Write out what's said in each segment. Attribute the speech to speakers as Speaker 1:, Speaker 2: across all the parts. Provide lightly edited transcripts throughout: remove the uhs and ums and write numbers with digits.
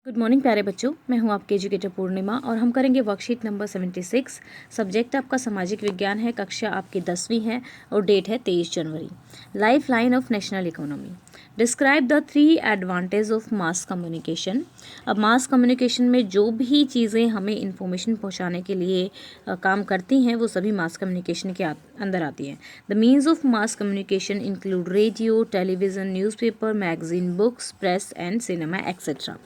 Speaker 1: Good morning प्यारे बच्चों, मैं हूं आपके एजुकेटर पूर्णिमा और हम करेंगे वर्कशीट नंबर 76। सब्जेक्ट आपका सामाजिक विज्ञान है, कक्षा आपकी 10वीं है और डेट है 23 जनवरी। Life line of national economy. Describe the 3 advantage of mass communication. अब मास कम्युनिकेशन में जो भी चीज़ें हमें इंफॉर्मेशन पहुंचाने के लिए काम करती हैं वो सभी मास कम्युनिकेशन के अंदर आती हैं। The means of mass communication include radio, television, newspaper, magazine, books, press and cinema etcetera.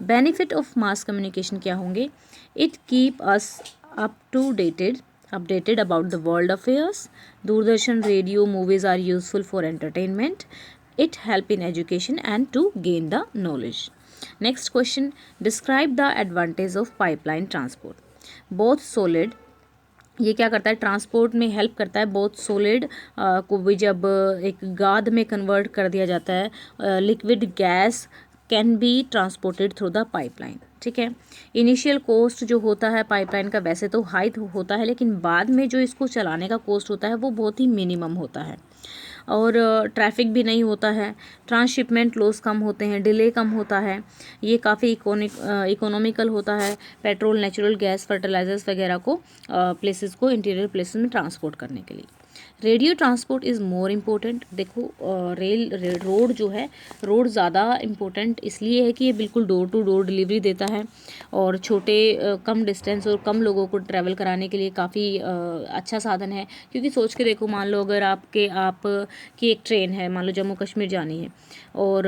Speaker 1: Benefit of mass communication क्या होंगे? It keep us updated about the world affairs. Doordarshan, radio, movies are useful for entertainment. It help in education and to gain the knowledge. Next question, describe the advantage of pipeline transport. Both solid, ये क्या करता है? Transport में help करता है। बहुत solid को भी जब एक गाद में कन्वर्ट कर दिया जाता है, liquid gas can be transported through the pipeline. ठीक है। इनिशियल कॉस्ट जो होता है पाइपलाइन का वैसे तो हाई होता है, लेकिन बाद में जो इसको चलाने का कॉस्ट होता है वो बहुत ही मिनिमम होता है और ट्रैफिक भी नहीं होता है। ट्रांसशिपमेंट लॉस कम होते हैं, डिले कम होता है। ये काफ़ी इकोनॉमिकल होता है। पेट्रोल, नेचुरल गैस, फर्टिलाइजर्स वगैरह को प्लेसेस को इंटीरियर प्लेसेस में ट्रांसपोर्ट करने के लिए। Radio transport is more important. देखो रोड जो है, रोड ज़्यादा इम्पोर्टेंट इसलिए है कि ये बिल्कुल डोर टू डोर डिलीवरी देता है और छोटे कम डिस्टेंस और कम लोगों को ट्रैवल कराने के लिए काफ़ी अच्छा साधन है। क्योंकि सोच के देखो, मान लो अगर आपकी एक ट्रेन है, मान लो जम्मू कश्मीर जानी है और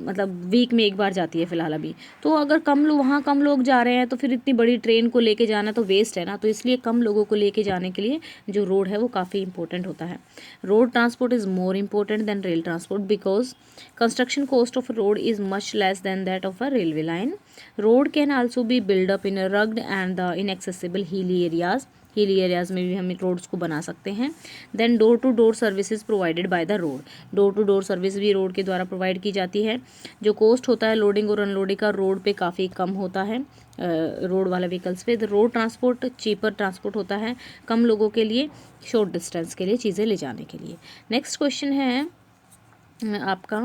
Speaker 1: मतलब वीक में एक बार जाती है फ़िलहाल अभी, तो अगर वहाँ कम लोग जा रहे हैं तो फिर इतनी बड़ी ट्रेन को लेके जाना तो वेस्ट है ना। तो इसलिए कम लोगों को लेके जाने के लिए जो रोड है वो काफ़ी इंपॉर्टेंट होता है। Road transport is more important than rail transport because construction cost of road is much less than that of a railway line. Road can also be build up in rugged and the inaccessible hilly areas. Hilly areas में भी हम roads को बना सकते हैं. Then door to door services provided by the road. Door to door service भी road के द्वारा प्रोवाइड की जाती है. जो कॉस्ट होता है लोडिंग और अनलोडिंग का रोड पे काफ़ी कम होता है रोड वाले व्हीकल्स पे. रोड ट्रांसपोर्ट चीपर ट्रांसपोर्ट होता है कम लोगों के लिए, शॉर्ट डिस्टेंस के लिए चीज़ें ले जाने के लिए. नेक्स्ट क्वेश्चन है आपका,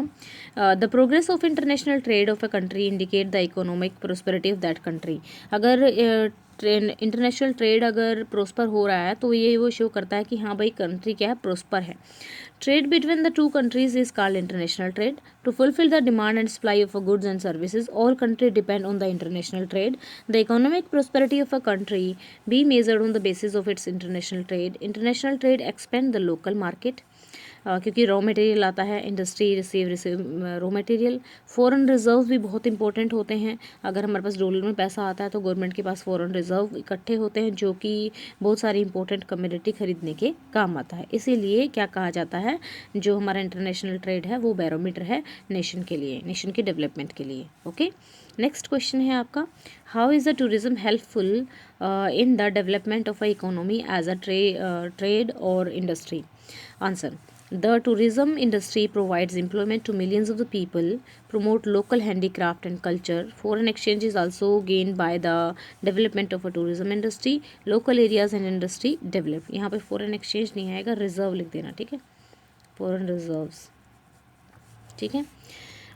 Speaker 1: the progress of international trade off a country indicate the economic prosperity of that country. अगर इंटरनेशनल ट्रेड अगर प्रोस्पर हो रहा है तो ये वो शो करता है कि हाँ भाई कंट्री क्या है, प्रोस्पर है. Trade between the two countries is called international trade. To fulfil the demand and supply of goods and services all country depend on the international trade. The economic prosperity of a country be measured on the basis of its international trade. International trade expand the local market क्योंकि raw material आता है, industry receive raw material. Foreign reserve भी बहुत important होते हैं. अगर हमारे पास dollar में पैसा आता है तो गवर्नमेंट के पास फॉरेन रिजर्व इकट्ठे होते हैं जो कि बहुत सारी इंपॉर्टेंट कम्योडिटी खरीदने के काम आता है. इसीलिए क्या कहा जाता है, जो हमारा इंटरनेशनल ट्रेड है वो बैरोमीटर है नेशन के लिए, नेशन के डेवलपमेंट के लिए. ओके. नेक्स्ट क्वेश्चन है आपका, how is the tourism helpful in the development of a economy as a trade और industry. Answer, the tourism industry provides employment to millions of the people, promote local handicraft and culture. Foreign exchange is also gained by the development of a tourism industry. Local areas and industry develop. यहाँ पे foreign exchange नहीं आएगा, reserve लिख देना. ठीक है, foreign reserves. ठीक है.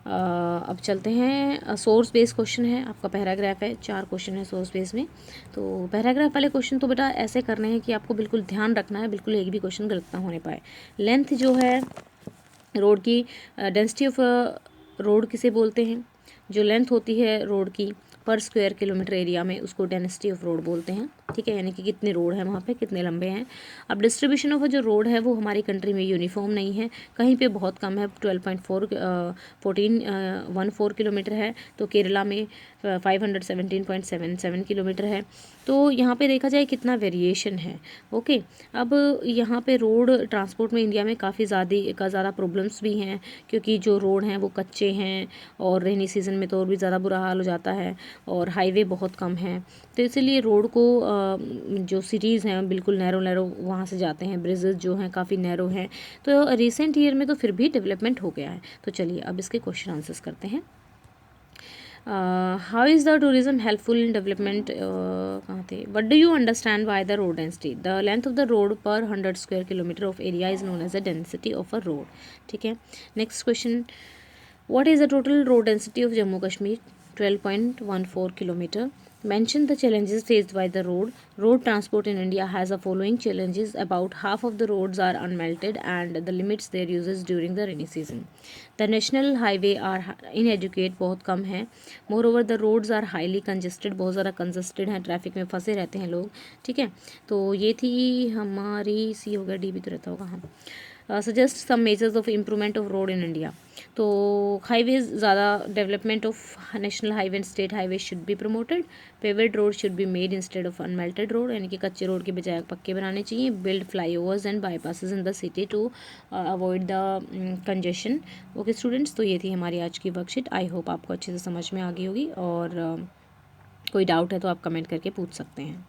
Speaker 1: अब चलते हैं, सोर्स बेस क्वेश्चन है आपका, पैराग्राफ है, 4 क्वेश्चन है सोर्स बेस में. तो पैराग्राफ वाले क्वेश्चन तो बेटा ऐसे करने हैं कि आपको बिल्कुल ध्यान रखना है, बिल्कुल एक भी क्वेश्चन गलत ना होने पाए. लेंथ जो है रोड की, डेंसिटी ऑफ रोड किसे बोलते हैं? जो लेंथ होती है रोड की पर स्क्वायर किलोमीटर एरिया में उसको डेंसिटी ऑफ रोड बोलते हैं. ठीक है, यानी कि कितने रोड हैं वहाँ पे, कितने लंबे हैं. अब डिस्ट्रीब्यूशन ऑफ जो रोड है वो हमारी कंट्री में यूनिफॉर्म नहीं है, कहीं पे बहुत कम है, 14 किलोमीटर है, तो केरला में 517.77 किलोमीटर है. तो यहाँ पे देखा जाए कितना वेरिएशन है. ओके. अब यहाँ पे रोड ट्रांसपोर्ट में इंडिया में काफ़ी ज़्यादा प्रॉब्लम्स भी हैं, क्योंकि जो रोड हैं वो कच्चे हैं और रेनी सीज़न में तो और भी ज़्यादा बुरा हाल हो जाता है और हाईवे बहुत कम है. तो इसीलिए रोड को जो सिटीज़ हैं बिल्कुल नैरो वहाँ से जाते हैं, ब्रिजेस जो हैं काफ़ी नैरो हैं. तो रिसेंट ईयर में तो फिर भी डेवलपमेंट हो गया है. तो चलिए अब इसके क्वेश्चन आंसर्स करते हैं. How is the tourism helpful in development, कहाँ थे? What do you understand by the road density? The length of the road per 100 square kilometre of area is known as the density of a road. ठीक है. Next question, what is the total road density of Jammu Kashmir? 12.14 kilometer. Mention the challenges faced by the road. Road transport in India has the following challenges. About half of the roads are unmelted and the limits their uses during the rainy season. The national highway are inadequate, बहुत कम है. Moreover, the roads are highly congested, बहुत ज़्यादा congested हैं, traffic में फंसे रहते हैं लोग. ठीक है, तो ये थी हमारी सी हो गया, डी भी तो रहता होगा. हाँ, suggest some measures of improvement of road in India. तो हाईवेज ज़्यादा, development of national highway and state highway should be promoted. Paved road should be made instead of unmetalled road, यानी कि कच्चे रोड के बजाय पक्के बनाने चाहिए. Build flyovers and bypasses in the city to avoid the congestion. Okay students, तो ये थी हमारी आज की वर्कशीट. आई होप आपको अच्छे से समझ में आ गई होगी, और कोई डाउट है तो आप कमेंट करके पूछ सकते हैं.